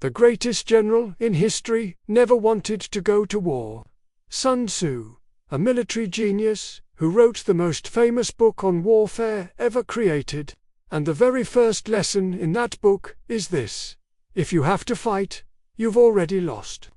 The greatest general in history never wanted to go to war. Sun Tzu, a military genius, who wrote the most famous book on warfare ever created, and the very first lesson in that book is this: if you have to fight, you've already lost.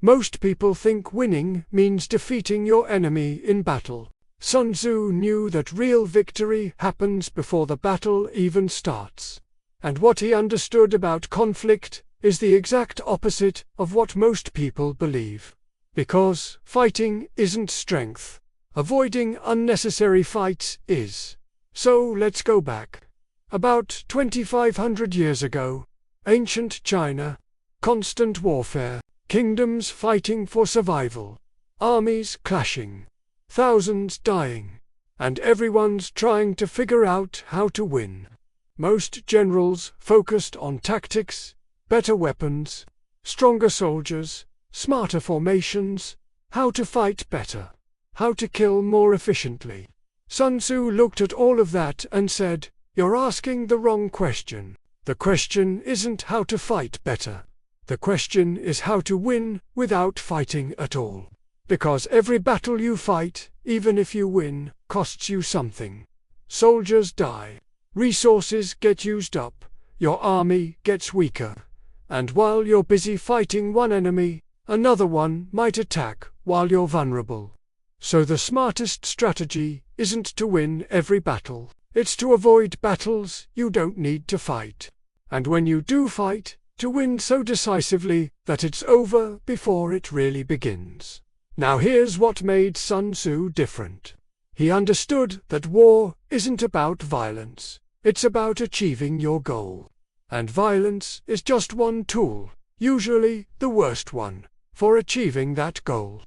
Most people think winning means defeating your enemy in battle. Sun Tzu knew that real victory happens before the battle even starts. And what he understood about conflict is the exact opposite of what most people believe. Because fighting isn't strength. Avoiding unnecessary fights is. So let's go back. About 2,500 years ago, ancient China, constant warfare, kingdoms fighting for survival, armies clashing, thousands dying, and everyone's trying to figure out how to win. Most generals focused on tactics, better weapons, stronger soldiers, smarter formations, how to fight better, how to kill more efficiently. Sun Tzu looked at all of that and said, "You're asking the wrong question. The question isn't how to fight better. The question is how to win without fighting at all. Because every battle you fight, even if you win, costs you something. Soldiers die. Resources get used up. Your army gets weaker. And while you're busy fighting one enemy, another one might attack while you're vulnerable. So the smartest strategy isn't to win every battle. It's to avoid battles you don't need to fight. And when you do fight, to win so decisively that it's over before it really begins." Now here's what made Sun Tzu different. He understood that war isn't about violence. It's about achieving your goal. And violence is just one tool, usually the worst one, for achieving that goal.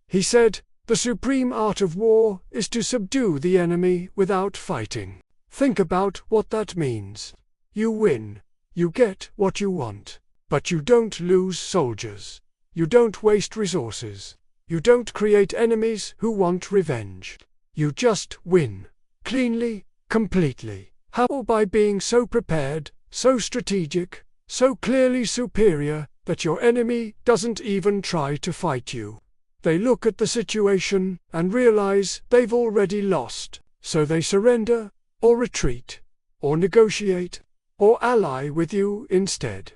He said, "The supreme art of war is to subdue the enemy without fighting." Think about what that means. You win. You get what you want. But you don't lose soldiers. You don't waste resources. You don't create enemies who want revenge. You just win. Cleanly, completely. How? By being so prepared, so strategic, so clearly superior, that your enemy doesn't even try to fight you. They look at the situation and realize they've already lost, so they surrender, or retreat, or negotiate, or ally with you instead.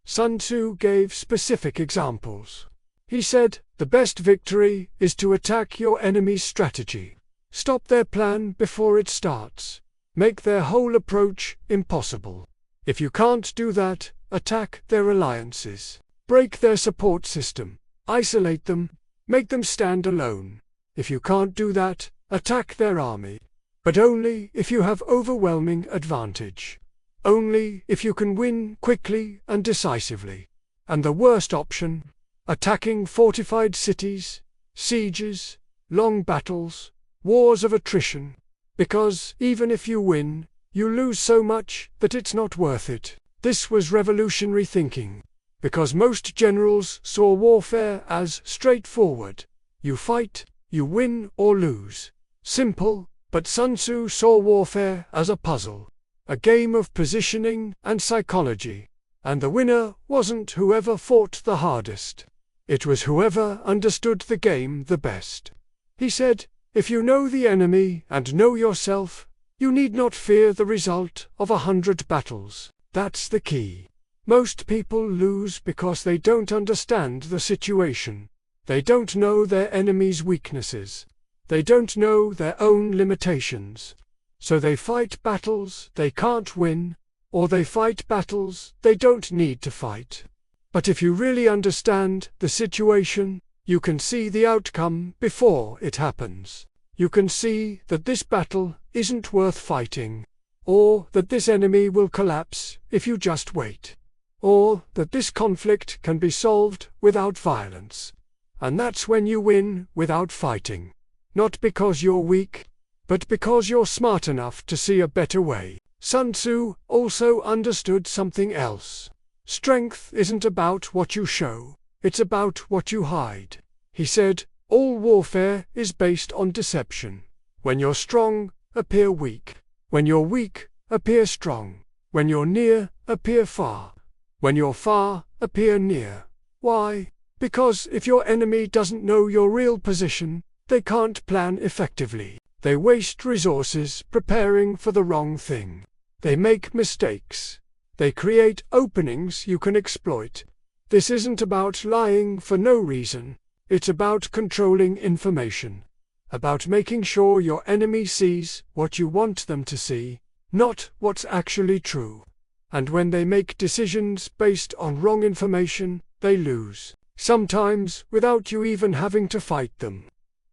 Sun Tzu gave specific examples. He said, the best victory is to attack your enemy's strategy. Stop their plan before it starts. Make their whole approach impossible. If you can't do that, attack their alliances. Break their support system. Isolate them. Make them stand alone. If you can't do that, attack their army. But only if you have overwhelming advantage. Only if you can win quickly and decisively. And the worst option, attacking fortified cities, sieges, long battles, wars of attrition. Because even if you win, you lose so much that it's not worth it. This was revolutionary thinking. Because most generals saw warfare as straightforward. You fight, you win or lose. Simple, but Sun Tzu saw warfare as a puzzle. A game of positioning and psychology. And the winner wasn't whoever fought the hardest. It was whoever understood the game the best. He said, if you know the enemy and know yourself, you need not fear the result of 100 battles. That's the key. Most people lose because they don't understand the situation. They don't know their enemy's weaknesses. They don't know their own limitations. So they fight battles they can't win, or they fight battles they don't need to fight. But if you really understand the situation, you can see the outcome before it happens. You can see that this battle isn't worth fighting, or that this enemy will collapse if you just wait, or that this conflict can be solved without violence. And that's when you win without fighting. Not because you're weak, but because you're smart enough to see a better way. Sun Tzu also understood something else. Strength isn't about what you show, it's about what you hide. He said, all warfare is based on deception. When you're strong, appear weak. When you're weak, appear strong. When you're near, appear far. When you're far, appear near. Why? Because if your enemy doesn't know your real position, they can't plan effectively. They waste resources preparing for the wrong thing. They make mistakes. They create openings you can exploit. This isn't about lying for no reason. It's about controlling information. About making sure your enemy sees what you want them to see, not what's actually true. And when they make decisions based on wrong information, they lose. Sometimes without you even having to fight them.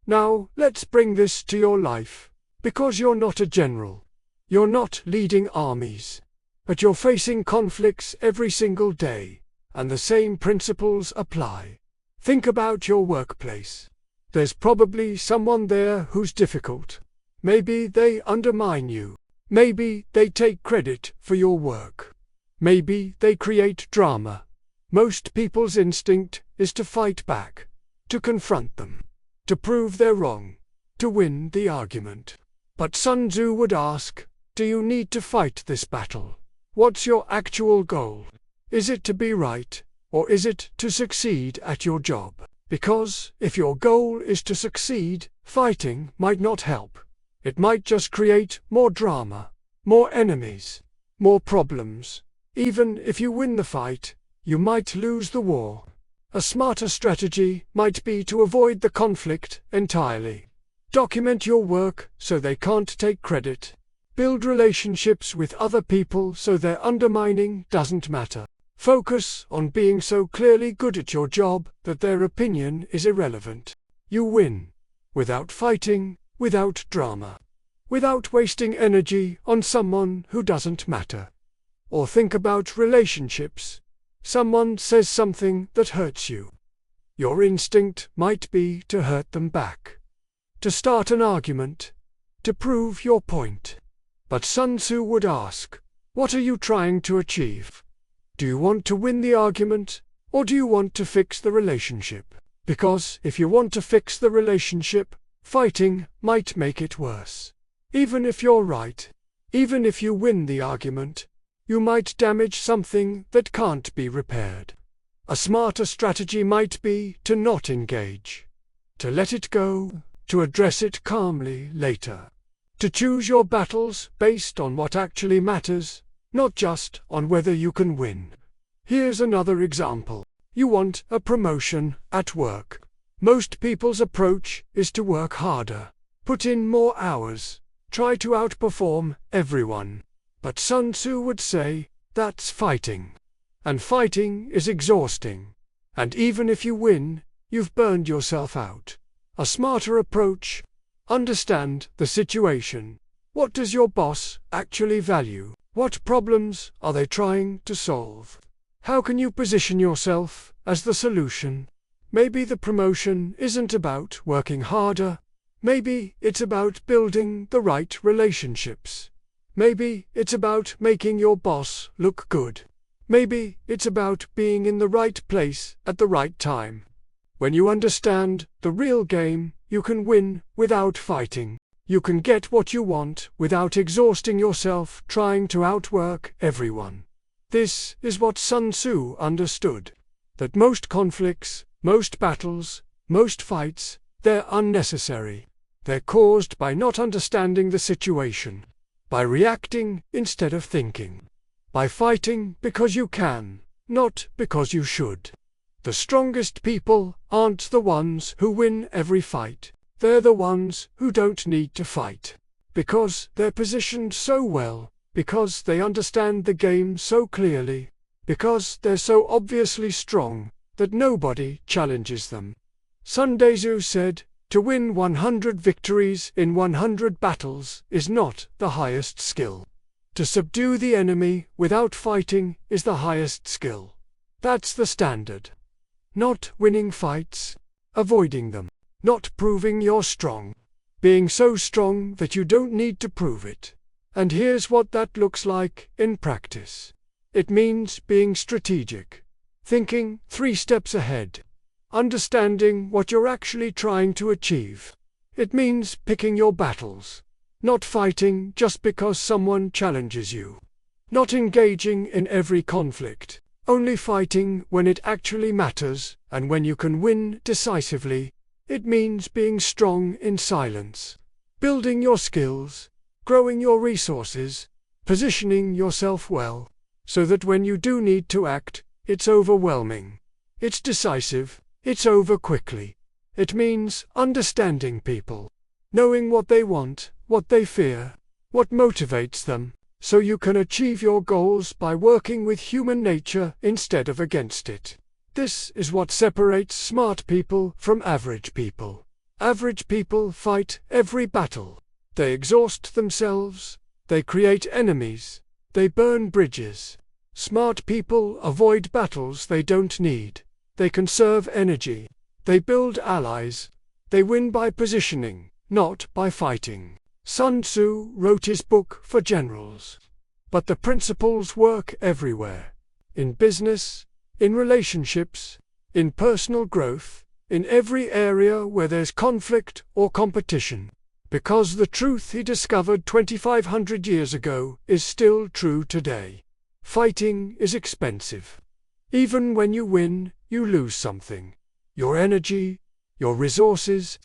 Now, let's bring this to your life. Because you're not a general. You're not leading armies. But you're facing conflicts every single day, and the same principles apply. Think about your workplace. There's probably someone there who's difficult. Maybe they undermine you. Maybe they take credit for your work. Maybe they create drama. Most people's instinct is to fight back, to confront them, to prove they're wrong, to win the argument. But Sun Tzu would ask, do you need to fight this battle? What's your actual goal? Is it to be right, or is it to succeed at your job? Because if your goal is to succeed, fighting might not help. It might just create more drama, more enemies, more problems. Even if you win the fight, you might lose the war. A smarter strategy might be to avoid the conflict entirely. Document your work so they can't take credit. Build relationships with other people so their undermining doesn't matter. Focus on being so clearly good at your job that their opinion is irrelevant. You win. Without fighting, without drama. Without wasting energy on someone who doesn't matter. Or think about relationships. Someone says something that hurts you. Your instinct might be to hurt them back. To start an argument. To prove your point. But Sun Tzu would ask, what are you trying to achieve? Do you want to win the argument, or do you want to fix the relationship? Because if you want to fix the relationship, fighting might make it worse. Even if you're right, even if you win the argument, you might damage something that can't be repaired. A smarter strategy might be to not engage, to let it go, to address it calmly later. To choose your battles based on what actually matters, not just on whether you can win. Here's another example. You want a promotion at work. Most people's approach is to work harder, put in more hours, try to outperform everyone. But Sun Tzu would say, that's fighting. And fighting is exhausting. And even if you win, you've burned yourself out. A smarter approach. Understand the situation. What does your boss actually value? What problems are they trying to solve? How can you position yourself as the solution? Maybe the promotion isn't about working harder. Maybe it's about building the right relationships. Maybe it's about making your boss look good. Maybe it's about being in the right place at the right time. When you understand the real game, you can win without fighting. You can get what you want without exhausting yourself trying to outwork everyone. This is what Sun Tzu understood. That most conflicts, most battles, most fights, they're unnecessary. They're caused by not understanding the situation. By reacting instead of thinking. By fighting because you can, not because you should. The strongest people aren't the ones who win every fight. They're the ones who don't need to fight. Because they're positioned so well, because they understand the game so clearly, because they're so obviously strong that nobody challenges them. Sun Tzu said, to win 100 victories in 100 battles is not the highest skill. To subdue the enemy without fighting is the highest skill. That's the standard. Not winning fights, avoiding them, not proving you're strong, being so strong that you don't need to prove it. And here's what that looks like in practice. It means being strategic, thinking 3 steps ahead, understanding what you're actually trying to achieve. It means picking your battles, not fighting just because someone challenges you, not engaging in every conflict, only fighting when it actually matters, and when you can win decisively. It means being strong in silence, building your skills, growing your resources, positioning yourself well, so that when you do need to act, it's overwhelming. It's decisive, it's over quickly. It means understanding people, knowing what they want, what they fear, what motivates them, so you can achieve your goals by working with human nature instead of against it. This is what separates smart people from average people. Average people fight every battle. They exhaust themselves, they create enemies, they burn bridges. Smart people avoid battles they don't need. They conserve energy. They build allies. They win by positioning, not by fighting. Sun Tzu wrote his book for generals. But the principles work everywhere. In business, in relationships, in personal growth, in every area where there's conflict or competition. Because the truth he discovered 2,500 years ago is still true today. Fighting is expensive. Even when you win, you lose something. Your energy, your resources,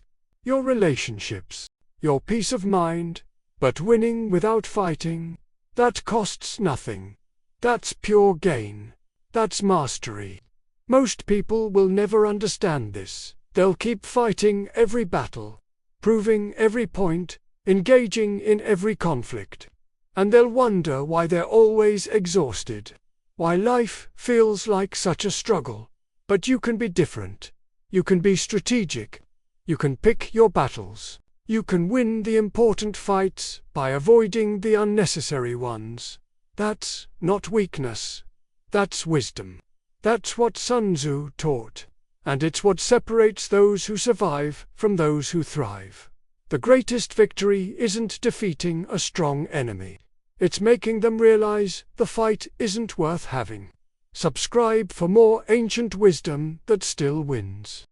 your relationships, your peace of mind. But winning without fighting, that costs nothing. That's pure gain. That's mastery. Most people will never understand this. They'll keep fighting every battle, proving every point, engaging in every conflict. And they'll wonder why they're always exhausted, why life feels like such a struggle. But you can be different. You can be strategic. You can pick your battles. You can win the important fights by avoiding the unnecessary ones. That's not weakness. That's wisdom. That's what Sun Tzu taught. And it's what separates those who survive from those who thrive. The greatest victory isn't defeating a strong enemy. It's making them realize the fight isn't worth having. Subscribe for more ancient wisdom that still wins.